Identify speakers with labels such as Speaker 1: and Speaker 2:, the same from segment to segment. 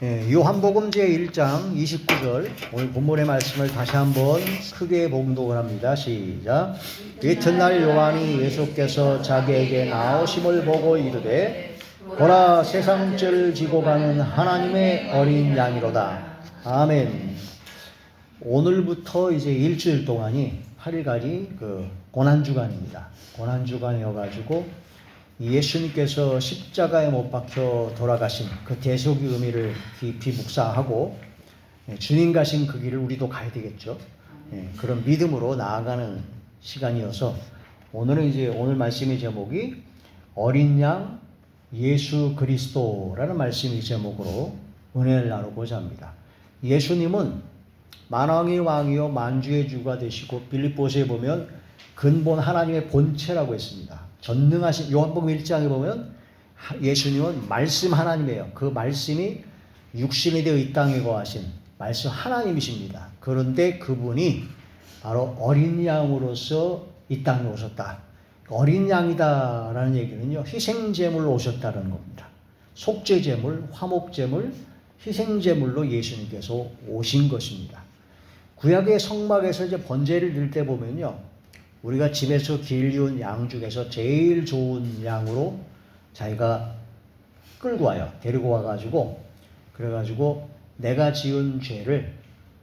Speaker 1: 요한복음 제1장 29절 오늘 본문의 말씀을 다시 한번 크게 봉독을 합니다. 시작. 이튿날 요한이 예수께서 자기에게 나오심을 보고 이르되 보라 세상 죄를 지고 가는 하나님의 어린 양이로다. 아멘. 오늘부터 이제 일주일 동안이 8일까지 고난주간입니다. 고난주간이어가지고 예수님께서 십자가에 못 박혀 돌아가신 그 대속의 의미를 깊이 묵상하고 주님 가신 그 길을 우리도 가야 되겠죠. 그런 믿음으로 나아가는 시간이어서 오늘은 이제 오늘 말씀의 제목이 어린 양 예수 그리스도라는 말씀의 제목으로 은혜를 나누고자 합니다. 예수님은 만왕의 왕이요 만주의 주가 되시고 빌립보서에 보면 근본 하나님의 본체라고 했습니다. 전능하신 요한복음 1장에 보면 예수님은 말씀 하나님이에요. 그 말씀이 육신이 되어 이 땅에 거하신 말씀 하나님이십니다. 그런데 그분이 바로 어린 양으로서 이 땅에 오셨다. 어린 양이다라는 얘기는요, 희생제물로 오셨다는 겁니다. 속죄제물, 화목제물, 희생제물로 예수님께서 오신 것입니다. 구약의 성막에서 이제 번제를 드릴 때 보면요, 우리가 집에서 길리운 양 중에서 제일 좋은 양으로 자기가 끌고 와요. 데리고 와가지고, 그래가지고 내가 지은 죄를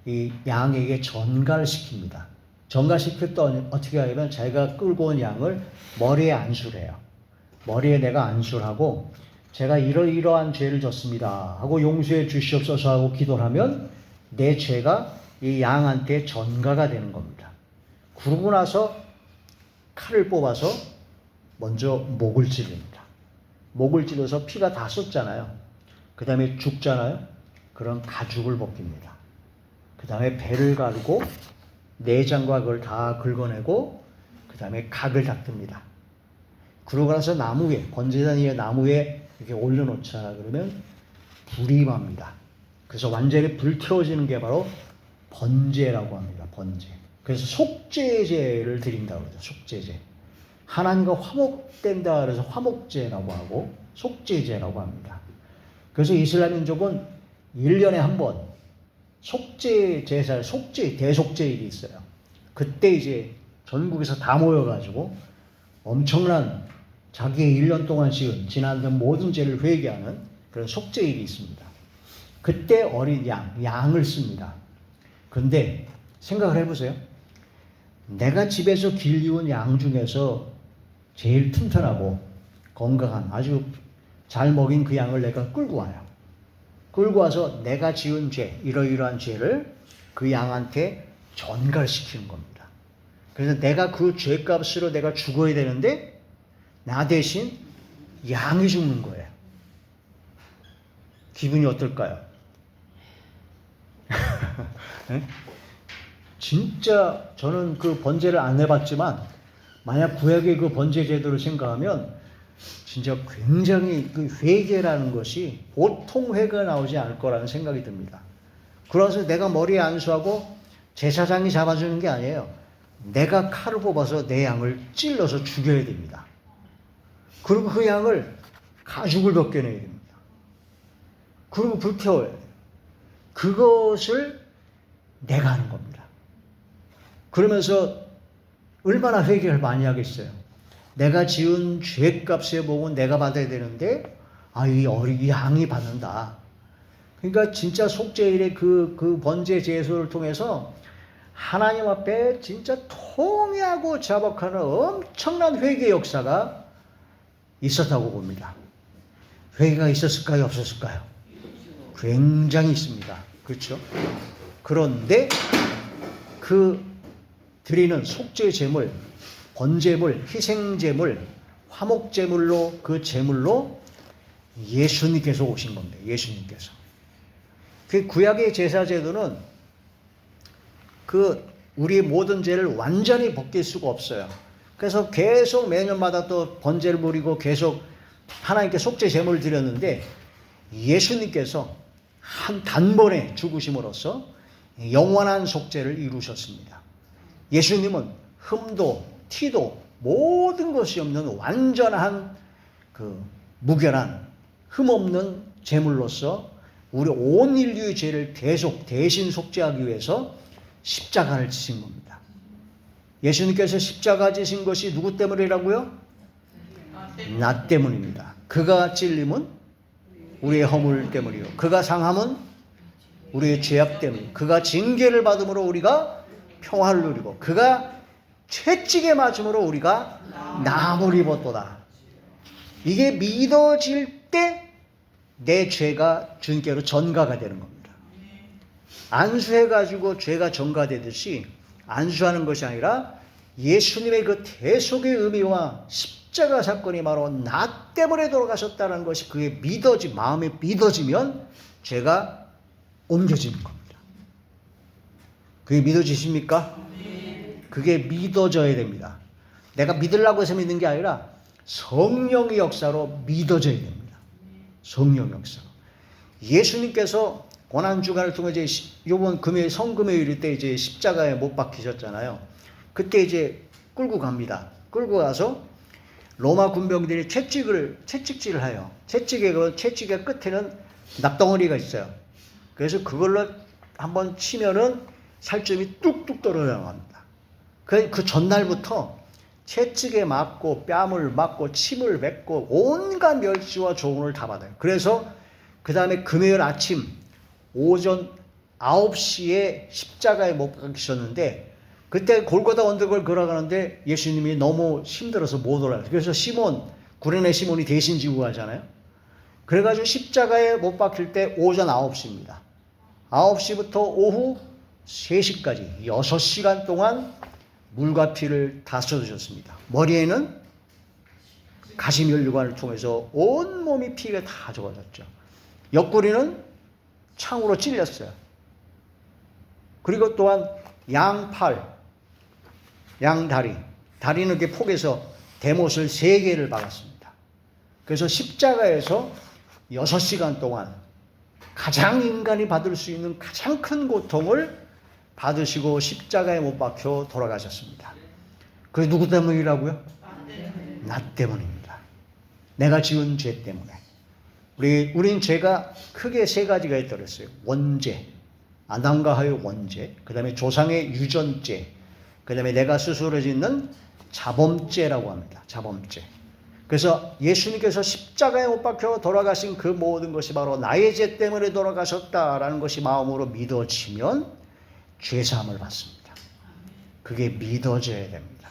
Speaker 1: 이 양에게 전갈시킵니다. 전갈시켰더니 어떻게 하냐면 자기가 끌고 온 양을 머리에 안수해요. 머리에 내가 안수하고 제가 이러이러한 죄를 졌습니다 하고 용서해 주시옵소서 하고 기도를 하면 내 죄가 이 양한테 전가가 되는 겁니다. 그러고 나서 칼을 뽑아서 먼저 목을 찌릅니다. 목을 찔러서 피가 다 쏟잖아요. 그 다음에 죽잖아요. 그런 가죽을 벗깁니다. 그 다음에 배를 가르고 내장과 그걸 다 긁어내고 그 다음에 각을 닦습니다. 그러고 나서 나무 위에, 번제단 위에 나무 위에 이렇게 올려놓자 그러면 불이 납니다. 그래서 완전히 불태워지는 게 바로 번제라고 합니다. 번제. 그래서 속죄제를 드린다고 그러죠. 속죄제. 하나님과 화목된다 그래서 화목제라고 하고 속죄제라고 합니다. 그래서 이슬람 민족은 1년에 한 번 속죄 제사, 대속죄일이 있어요. 그때 이제 전국에서 다 모여가지고 엄청난 자기의 1년 동안 지난 모든 죄를 회개하는 그런 속죄일이 있습니다. 그때 어린 양을 씁니다. 그런데 생각을 해보세요. 내가 집에서 길리운 양 중에서 제일 튼튼하고 건강한 아주 잘 먹인 그 양을 내가 끌고 와요. 끌고 와서 내가 지은 죄, 이러이러한 죄를 그 양한테 전갈시키는 겁니다. 그래서 내가 그 죄값으로 내가 죽어야 되는데 나 대신 양이 죽는 거예요. 기분이 어떨까요? 네? 진짜 저는 그 번제를 안 해봤지만 만약 구약의 그 번제 제도를 생각하면 진짜 굉장히 그 회개라는 것이 보통 회개가 나오지 않을 거라는 생각이 듭니다. 그래서 내가 머리에 안수하고 제사장이 잡아주는 게 아니에요. 내가 칼을 뽑아서 내 양을 찔러서 죽여야 됩니다. 그리고 그 양을 가죽을 벗겨내야 됩니다. 그리고 불태워야 돼요. 그것을 내가 하는 겁니다. 그러면서 얼마나 회개를 많이 하겠어요. 내가 지은 죄값의 복은 내가 받아야 되는데 이 어린 양이 받는다. 그러니까 진짜 속죄일의 그 번제 제소를 통해서 하나님 앞에 진짜 통회하고 자복하는 엄청난 회개 역사가 있었다고 봅니다. 회개가 있었을까요? 없었을까요? 굉장히 있습니다. 그렇죠? 그런데 그 드리는 속죄제물, 번제물, 희생제물, 화목제물로 그 제물로 예수님께서 오신 겁니다. 예수님께서. 그 구약의 제사제도는 그 우리의 모든 죄를 완전히 벗길 수가 없어요. 그래서 계속 매년마다 또 번제를 부리고 계속 하나님께 속죄제물을 드렸는데 예수님께서 한 단번에 죽으심으로써 영원한 속죄를 이루셨습니다. 예수님은 흠도 티도 모든 것이 없는 완전한 그 무결한 흠없는 제물로서 우리 온 인류의 죄를 대신 속죄하기 위해서 십자가를 지신 겁니다. 예수님께서 십자가 지신 것이 누구 때문이라고요? 나 때문입니다. 그가 찔림은 우리의 허물 때문이요. 그가 상함은 우리의 죄악 때문이요. 그가 징계를 받음으로 우리가 평화를 누리고 그가 채찍에 맞음으로 우리가 나음을 입었도다. 이게 믿어질 때 내 죄가 주님께로 전가가 되는 겁니다. 안수해가지고 죄가 전가되듯이 안수하는 것이 아니라 예수님의 그 대속의 의미와 십자가 사건이 바로 나 때문에 돌아가셨다는 것이 그게 마음에 믿어지면 죄가 옮겨지는 겁니다. 그게 믿어지십니까? 그게 믿어져야 됩니다. 내가 믿으려고 해서 믿는 게 아니라 성령의 역사로 믿어져야 됩니다. 성령 역사. 예수님께서 고난주간을 통해 이번 금요일 성금요일 때 이제 십자가에 못 박히셨잖아요. 그때 이제 끌고 갑니다. 끌고 가서 로마 군병들이 채찍질을 해요. 채찍의 끝에는 납덩어리가 있어요. 그래서 그걸로 한번 치면은 살점이 뚝뚝 떨어져나갑니다. 그 전날부터 채찍에 맞고 뺨을 맞고 침을 뱉고 온갖 멸시와 조롱을 다 받아요. 그래서 그 다음에 금요일 아침 오전 9시에 십자가에 못 박히셨는데 그때 골고다 언덕을 걸어가는데 예수님이 너무 힘들어서 못 올라가요. 그래서 구레네 시몬이 대신 지고 가잖아요. 그래가지고 십자가에 못 박힐 때 오전 9시입니다. 9시부터 오후 3시까지 6시간 동안 물과 피를 다 쏟으셨습니다. 머리에는 가시면류관을 통해서 온몸이 피가 다 적어졌죠. 옆구리는 창으로 찔렸어요. 그리고 또한 양팔, 양다리, 다리는 이렇게 폭에서 대못을 3개를 박았습니다. 그래서 십자가에서 6시간 동안 가장 인간이 받을 수 있는 가장 큰 고통을 받으시고 십자가에 못 박혀 돌아가셨습니다. 그게 누구 때문이라고요? 나 때문입니다. 내가 지은 죄 때문에. 우린 죄가 크게 3가지가 있더랬어요. 원죄, 아담과 하의 원죄, 그 다음에 조상의 유전죄, 그 다음에 내가 스스로 짓는 자범죄라고 합니다. 자범죄. 그래서 예수님께서 십자가에 못 박혀 돌아가신 그 모든 것이 바로 나의 죄 때문에 돌아가셨다라는 것이 마음으로 믿어지면 죄사함을 받습니다. 그게 믿어져야 됩니다.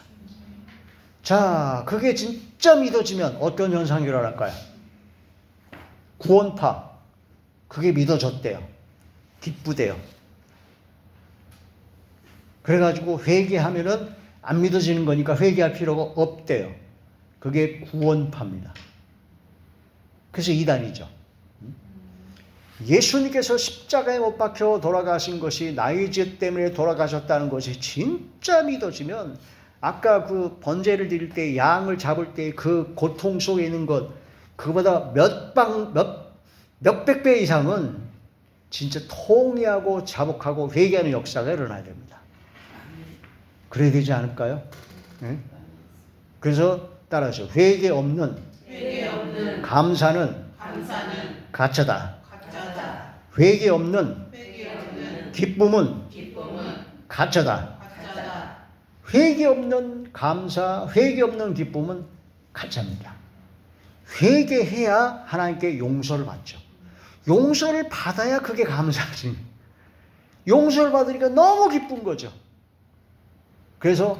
Speaker 1: 자, 그게 진짜 믿어지면 어떤 현상이 일어날까요? 구원파, 그게 믿어졌대요. 기쁘대요. 그래가지고 회개하면은 안 믿어지는 거니까 회개할 필요가 없대요. 그게 구원파입니다. 그래서 이단이죠. 예수님께서 십자가에 못 박혀 돌아가신 것이 나의 죄 때문에 돌아가셨다는 것이 진짜 믿어지면 아까 그 번제를 드릴 때 양을 잡을 때 그 고통 속에 있는 것 그보다 몇백 배 이상은 진짜 통회하고 자복하고 회개하는 역사가 일어나야 됩니다. 그래야 되지 않을까요? 네? 그래서 따라서 회개 없는 감사는 가짜다. 회개 없는 기쁨은 가짜다. 회개 없는 감사, 회개 없는 기쁨은 가짜입니다. 회개해야 하나님께 용서를 받죠. 용서를 받아야 그게 감사지. 용서를 받으니까 너무 기쁜 거죠. 그래서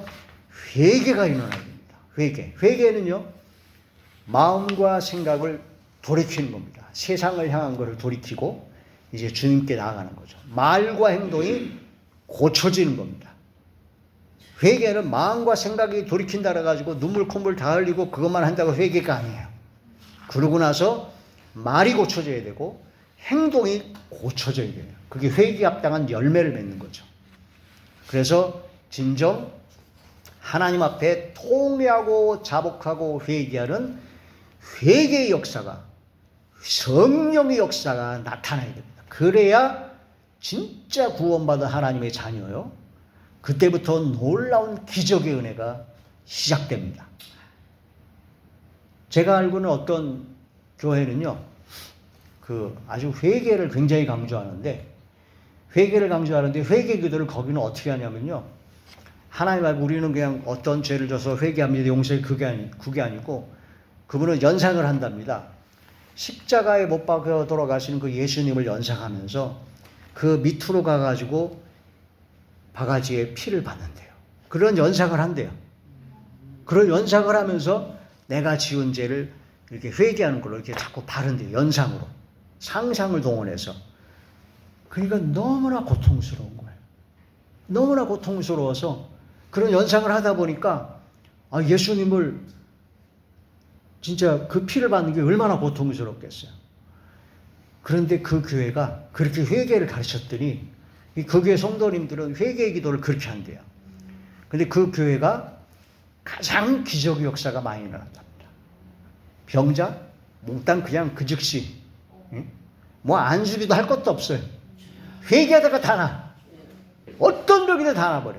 Speaker 1: 회개가 일어나야 됩니다. 회개는요, 마음과 생각을 돌이키는 겁니다. 세상을 향한 것을 돌이키고 이제 주님께 나아가는 거죠. 말과 행동이 고쳐지는 겁니다. 회개는 마음과 생각이 돌이킨다 그래가지고 눈물 콧물 다 흘리고 그것만 한다고 회개가 아니에요. 그러고 나서 말이 고쳐져야 되고 행동이 고쳐져야 돼요. 그게 회개에 합당한 열매를 맺는 거죠. 그래서 진정 하나님 앞에 통회하고 자복하고 회개하는 회개의 역사가, 성령의 역사가 나타나야 됩니다. 그래야 진짜 구원받은 하나님의 자녀요. 그때부터 놀라운 기적의 은혜가 시작됩니다. 제가 알고는 어떤 교회는요, 아주 회개를 굉장히 강조하는데 회개 기도를 거기는 어떻게 하냐면요. 하나님 말고 우리는 그냥 어떤 죄를 져서 회개합니다. 용서해 그게 아니고 그분은 연상을 한답니다. 십자가에 못 박혀 돌아가시는 그 예수님을 연상하면서 그 밑으로 가가지고 바가지에 피를 받는데요. 그런 연상을 한대요. 그런 연상을 하면서 내가 지은 죄를 이렇게 회개하는 걸로 이렇게 자꾸 바른대요. 연상으로. 상상을 동원해서. 그러니까 너무나 고통스러운 거예요. 너무나 고통스러워서 그런 연상을 하다 보니까 예수님을 진짜 그 피를 받는 게 얼마나 고통스럽겠어요. 그런데 그 교회가 그렇게 회개를 가르쳤더니 그 교회 성도님들은 회개 기도를 그렇게 한대요. 근데 그 교회가 가장 기적의 역사가 많이 일어난답니다. 병자 몽땅 그냥 그 즉시 뭐 안수기도 할 것도 없어요. 회개하다가 다 나. 어떤 병이든 다 나버려.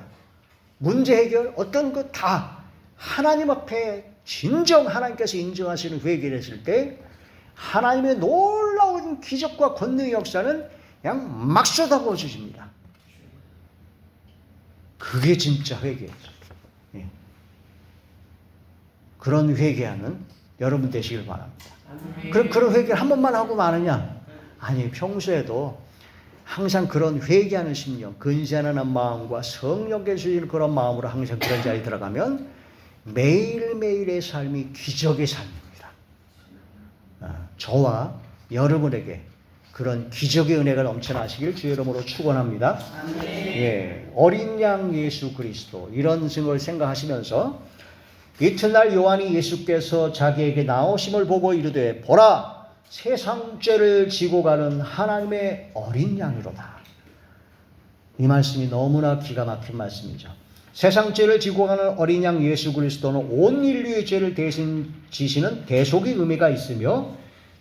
Speaker 1: 문제 해결 어떤 것 다 하나님 앞에 진정 하나님께서 인정하시는 회개를 했을 때 하나님의 놀라운 기적과 권능의 역사는 그냥 막 쏟아부어 주십니다. 그게 진짜 회개죠. 그런 회개하는 여러분 되시길 바랍니다. 그런 회개를 한 번만 하고 마느냐? 아니, 평소에도 항상 그런 회개하는 심령, 근신하는 마음과 성령께 주시는 그런 마음으로 항상 그런 자리에 들어가면 매일매일의 삶이 기적의 삶입니다. 저와 여러분에게 그런 기적의 은혜가 넘쳐나시길 주의 이름으로 축원합니다. 예, 어린 양 예수 그리스도 이런 걸 생각하시면서 이튿날 요한이 예수께서 자기에게 나오심을 보고 이르되 보라 세상 죄를 지고 가는 하나님의 어린 양이로다. 이 말씀이 너무나 기가 막힌 말씀이죠. 세상 죄를 지고 가는 어린 양 예수 그리스도는 온 인류의 죄를 대신 지시는 대속의 의미가 있으며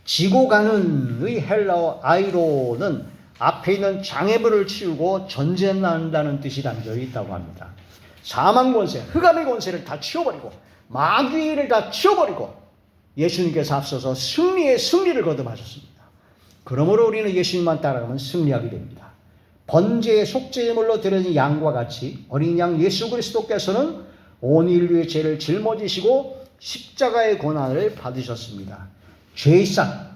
Speaker 1: 지고 가는의 헬라어 아이로는 앞에 있는 장애물을 치우고 전쟁한다는 뜻이 담겨 있다고 합니다. 사망 권세, 흑암의 권세를 다 치워버리고 마귀를 다 치워버리고 예수님께서 앞서서 승리를 거듭하셨습니다. 그러므로 우리는 예수님만 따라가면 승리하게 됩니다. 번제의 속죄물로 드려진 양과 같이 어린 양 예수 그리스도께서는 온 인류의 죄를 짊어지시고 십자가의 고난을 받으셨습니다.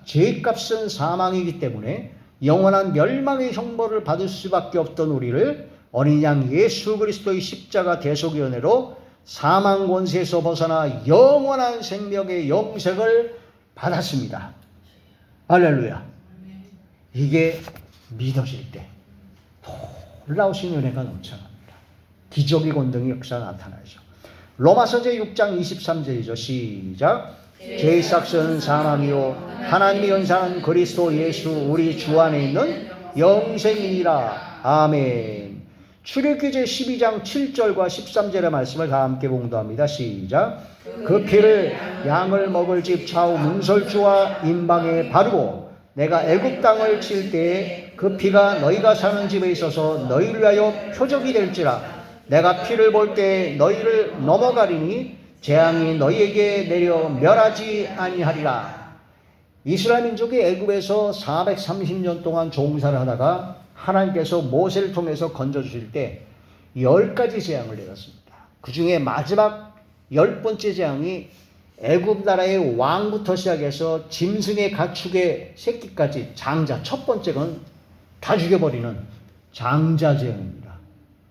Speaker 1: 죄값은 사망이기 때문에 영원한 멸망의 형벌을 받을 수밖에 없던 우리를 어린 양 예수 그리스도의 십자가 대속의 은혜로 사망 권세에서 벗어나 영원한 생명의 영생을 받았습니다. 할렐루야. 이게 믿어질 때 놀라우신 은혜가 넘쳐납니다. 기적의 권능의 역사가 나타나죠. 로마서제 6장 23절이죠. 시작. 죄의 삭스는 사망이요 하나님의 연산은 그리스도 예수 우리 주 안에 있는 영생이니라. 아멘. 출애굽기 제 12장 7절과 13절의 말씀을 다 함께 봉독합니다. 시작. 그 피를 양을 먹을 집 좌우 문설주와 임방에 바르고 내가 애굽 땅을 칠 때에 그 피가 너희가 사는 집에 있어서 너희를 위하여 표적이 될지라. 내가 피를 볼 때 너희를 넘어가리니 재앙이 너희에게 내려 멸하지 아니하리라. 이스라엘 민족이 애굽에서 430년 동안 종살을 하다가 하나님께서 모세를 통해서 건져주실 때 10가지 재앙을 내렸습니다. 그 중에 마지막 10번째 재앙이 애굽 나라의 왕부터 시작해서 짐승의 가축의 새끼까지 장자, 첫 번째 건 다 죽여버리는 장자 재앙입니다.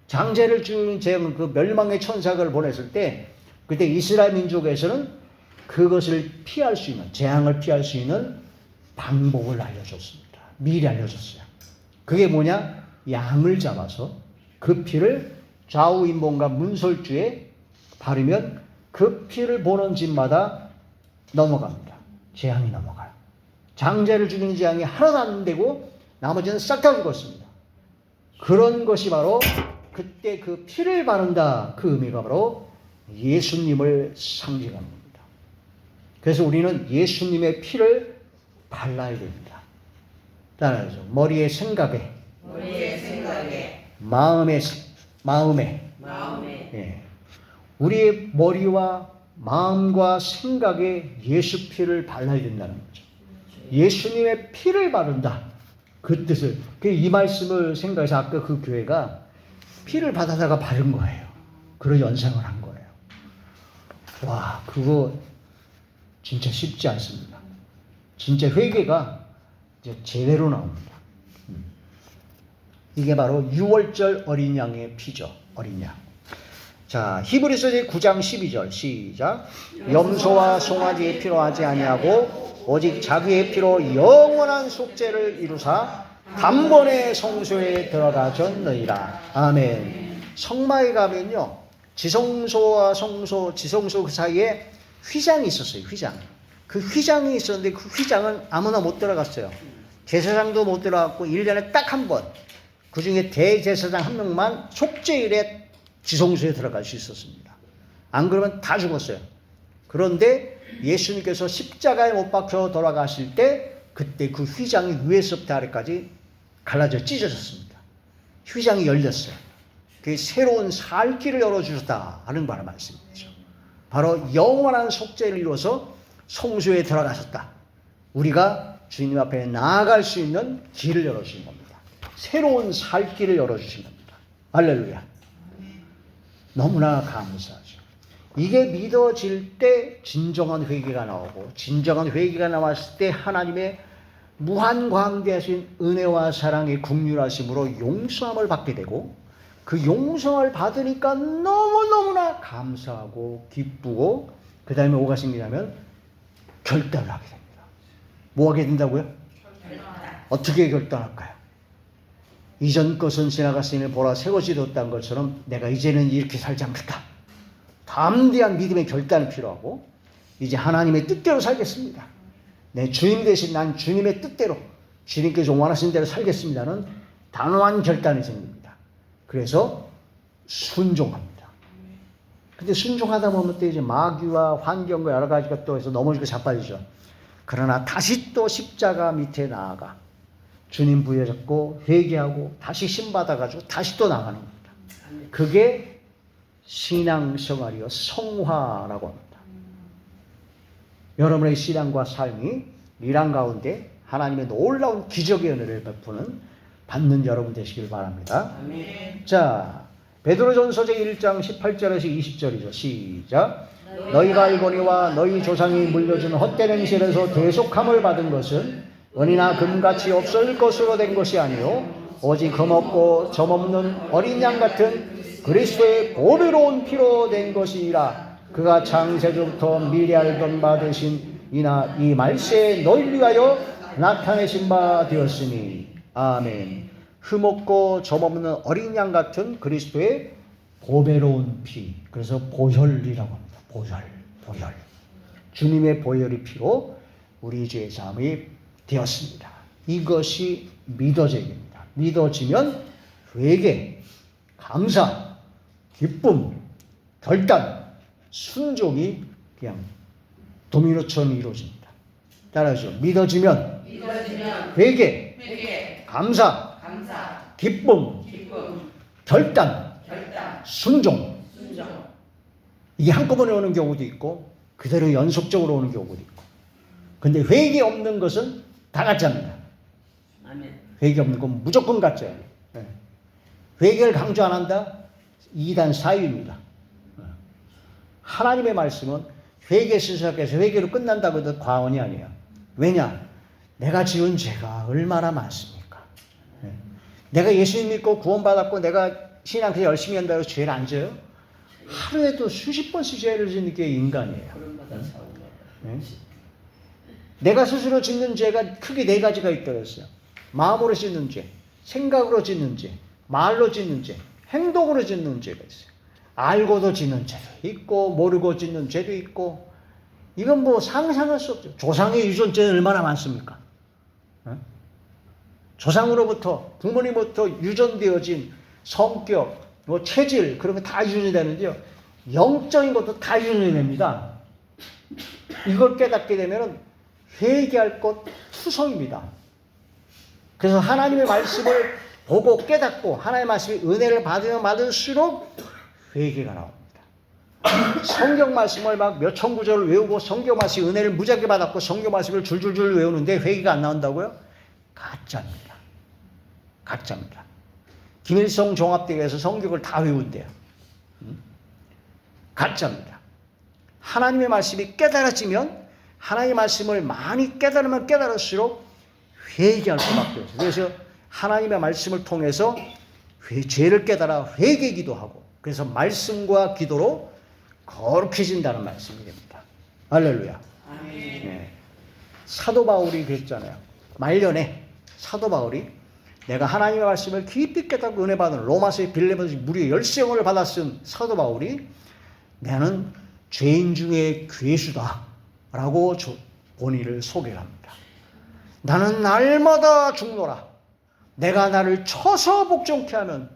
Speaker 1: 장자를 주는 재앙은 그 멸망의 천사를 보냈을 때 그때 이스라엘 민족에서는 그것을 피할 수 있는, 재앙을 피할 수 있는 방법을 알려줬습니다. 미리 알려줬어요. 그게 뭐냐? 양을 잡아서 그 피를 좌우 임봉과 문설주에 바르면 그 피를 보는 집마다 넘어갑니다. 재앙이 넘어가요. 장자를 죽이는 재앙이 하나도 안 되고 나머지는 싹 다 죽었습니다. 그런 것이 바로 그때 그 피를 바른다. 그 의미가 바로 예수님을 상징합니다. 그래서 우리는 예수님의 피를 발라야 됩니다. 따라하죠. 머리에 생각에, 마음에. 예. 우리의 머리와 마음과 생각에 예수 피를 발라야 된다는 거죠. 예수님의 피를 바른다. 그 뜻을. 이 말씀을 생각해서 아까 그 교회가 피를 받아다가 바른 거예요. 그런 연상을 한 거예요. 와, 그거 진짜 쉽지 않습니다. 진짜 회개가 이제 제대로 나옵니다. 이게 바로 6월절 어린 양의 피죠. 어린 양. 자, 히브리서 9장 12절 시작. 염소와 송아지의 피로 하지 아니하고 오직 자기의 피로 영원한 속죄를 이루사 단번에 성소에 들어가셨느니라. 아멘. 성막에 가면요, 지성소와 성소, 지성소 그 사이에 휘장이 있었어요. 휘장. 그 휘장이 있었는데 그 휘장은 아무나 못 들어갔어요. 제사장도 못 들어갔고 1년에 딱 한 번, 그 중에 대제사장 한 명만 속죄일에 지성소에 들어갈 수 있었습니다. 안 그러면 다 죽었어요. 그런데 예수님께서 십자가에 못 박혀 돌아가실 때 그때 그 휘장이 위에서부터 아래까지 갈라져 찢어졌습니다. 휘장이 열렸어요. 그 새로운 살 길을 열어주셨다 하는 바로 말씀이죠. 바로 영원한 속죄를 이루어서 성소에 들어가셨다. 우리가 주님 앞에 나아갈 수 있는 길을 열어주신 겁니다. 새로운 살 길을 열어주신 겁니다. 할렐루야. 너무나 감사하죠. 이게 믿어질 때 진정한 회개가 나오고, 진정한 회개가 나왔을 때 하나님의 무한 광대하신 은혜와 사랑의 긍휼하심으로 용서함을 받게 되고, 그 용서를 받으니까 너무너무나 감사하고 기쁘고, 그 다음에 뭐가 생기냐면 결단을 하게 됩니다. 뭐 하게 된다고요? 어떻게 결단할까요? 이전 것은 지나갔으니 보라 새 것이 되었다는 것처럼 내가 이제는 이렇게 살지 않겠다. 담대한 믿음의 결단이 필요하고, 이제 하나님의 뜻대로 살겠습니다. 내 주님 대신 난 주님의 뜻대로, 주님께서 원하신 대로 살겠습니다는 단호한 결단이 생깁니다. 그래서 순종합니다. 근데 순종하다 보면 또 이제 마귀와 환경과 여러 가지가 또 해서 넘어지고 자빠지죠. 그러나 다시 또 십자가 밑에 나아가 주님 부여잡고 회개하고 다시 신받아가지고 다시 또 나가는 겁니다. 그게 신앙생활이요 성화라고 합니다. 여러분의 신앙과 삶이 미란 가운데 하나님의 놀라운 기적의 은혜를 베푸는 받는 여러분 되시길 바랍니다. 아멘. 자, 베드로전서 1장 18절에서 20절이죠. 시작. 너희가 알거니와 너희 조상이 물려준 헛된 행실에서 대속함을 받은 것은 은이나 금같이 없을 것으로 된 것이 아니요 오직 흠없고 점없는 어린 양 같은 그리스도의 보배로운 피로 된 것이라. 그가 창세전부터 미리 알던 바 되신 이나 이 말세에 너희를 위하여 나타내신 바 되었으니. 아멘. 흠없고 점없는 어린 양 같은 그리스도의 보배로운 피. 그래서 보혈이라고 합니다. 보혈. 주님의 보혈의 피로 우리 죄 사함이 되었습니다. 이것이 믿어짐입니다. 믿어지면 회개, 감사, 기쁨, 결단, 순종이 그냥 도미노처럼 이루어집니다. 따라하죠. 믿어지면 회개, 감사, 기쁨, 결단, 순종. 이게 한꺼번에 오는 경우도 있고 그대로 연속적으로 오는 경우도 있고. 근데 회개 없는 것은 다 가짜입니다. 회개 없는 건 무조건 가짜예요. 회개를 강조 안 한다? 2단 사유입니다. 하나님의 말씀은 회개 시작해서 회개로 끝난다고 해도 과언이 아니에요. 왜냐? 내가 지은 죄가 얼마나 많습니까? 내가 예수님 믿고 구원받았고 내가 신앙생활 열심히 한다고 죄를 안 져요? 하루에도 수십 번씩 죄를 짓는 게 인간이에요. 내가 스스로 짓는 죄가 크게 4가지가 있다고 했어요. 마음으로 짓는 죄, 생각으로 짓는 죄, 말로 짓는 죄, 행동으로 짓는 죄가 있어요. 알고도 짓는 죄도 있고 모르고 짓는 죄도 있고, 이건 뭐 상상할 수 없죠. 조상의 유전죄는 얼마나 많습니까? 조상으로부터 부모님부터 유전되어진 성격, 뭐 체질 그런 거 다 유전이 되는데요. 영적인 것도 다 유전이 됩니다. 이걸 깨닫게 되면 회개할 것 투성입니다. 그래서 하나님의 말씀을 보고 깨닫고 하나님의 말씀의 은혜를 받으면 받을수록 회개가 나옵니다. 성경 말씀을 막 몇천 구절을 외우고 성경 말씀 은혜를 무지하게 받았고 성경 말씀을 줄줄줄 외우는데 회개가 안 나온다고요? 가짜입니다. 가짜입니다. 김일성 종합대회에서 성경을 다 외운대요. 가짜입니다. 하나님의 말씀이 깨달아지면 하나님의 말씀을 많이 깨달으면 깨달을수록 회개할 수밖에 없어요. 그래서 하나님의 말씀을 통해서 죄를 깨달아 회개 기도하고 그래서 말씀과 기도로 거룩해진다는 말씀이 됩니다. 할렐루야. 네. 사도 바울이 그랬잖아요. 말년에 사도 바울이 내가 하나님의 말씀을 깊이 깨닫고 은혜 받은 로마서의 빌레몬서 무려 10세원을 받아 쓴 사도 바울이 나는 죄인 중에 괴수다 라고 본인을 소개합니다. 나는 날마다 죽노라. 내가 나를 쳐서 복종케 하면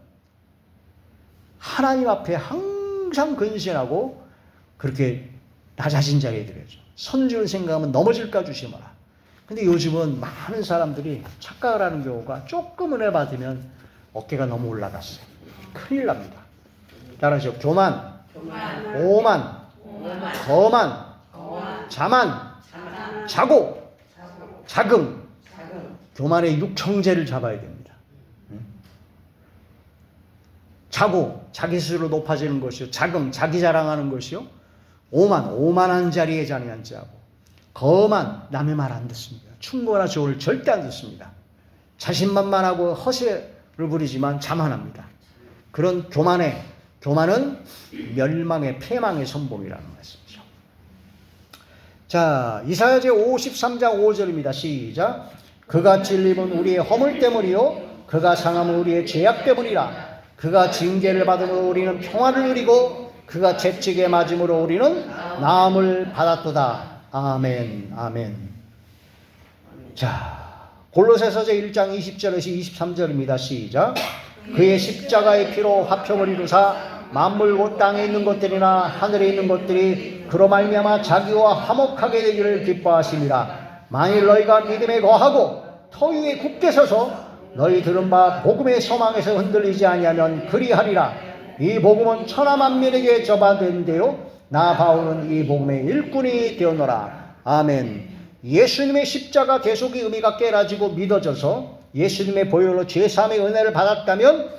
Speaker 1: 하나님 앞에 항상 근신하고 그렇게 나 자신 자리에 들여줘. 선지를 생각하면 넘어질까 조심하라. 근데 요즘은 많은 사람들이 착각을 하는 경우가 조금 은혜 받으면 어깨가 너무 올라갔어요. 큰일 납니다. 따라하시오. 교만, 오만, 거만, 자만, 자고, 자금. 교만의 육청제를 잡아야 됩니다. 자고, 자기 스스로 높아지는 것이요. 자금, 자기 자랑하는 것이요. 오만, 오만한 자리에 자리 앉지 하고. 거만, 남의 말 안 듣습니다. 충고나 조언을 절대 안 듣습니다. 자신만만하고 허세를 부리지만 자만합니다. 그런 교만은 멸망의 패망의 선봉이라는 말씀이죠. 자, 이사야 제 53장 5절입니다. 시작. 그가 찔림은 우리의 허물 때문이요 그가 상함은 우리의 죄악 때문이라. 그가 징계를 받음으로 우리는 평화를 누리고 그가 채찍에 맞음으로 우리는 나음을 받았도다. 아멘. 아멘. 자, 골로새서 제 1장 20절에서 23절입니다. 시작. 그의 십자가의 피로 화평을 이루사 만물 곧 땅에 있는 것들이나 하늘에 있는 것들이 그로 말미암아 자기와 화목하게 되기를 기뻐하심이라. 만일 너희가 믿음에 거하고 터위에 굳게 서서 너희 들은 바 복음의 소망에서 흔들리지 아니하면 그리하리라. 이 복음은 천하 만민에게 전파되는데요 나 바울은 이 복음의 일꾼이 되었노라. 아멘. 예수님의 십자가 대속의 의미가 깨라지고 믿어져서 예수님의 보혈로 죄사함의 은혜를 받았다면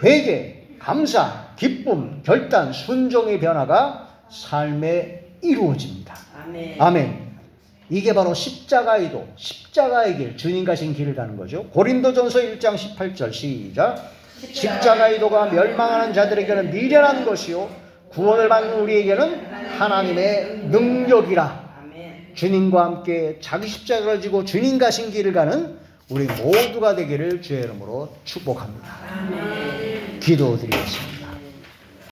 Speaker 1: 회개, 감사, 기쁨, 결단, 순종의 변화가 삶에 이루어집니다. 아멘. 아멘. 이게 바로 십자가의 도, 십자가의 길, 주님 가신 길을 가는 거죠. 고린도전서 1장 18절 시작. 십자가의 도가 멸망하는 자들에게는 미련한 것이요 구원을 받는 우리에게는 하나님의 능력이라. 주님과 함께 자기 십자가를 지고 주님 가신 길을 가는 우리 모두가 되기를 주의 이름으로 축복합니다. 기도드리겠습니다.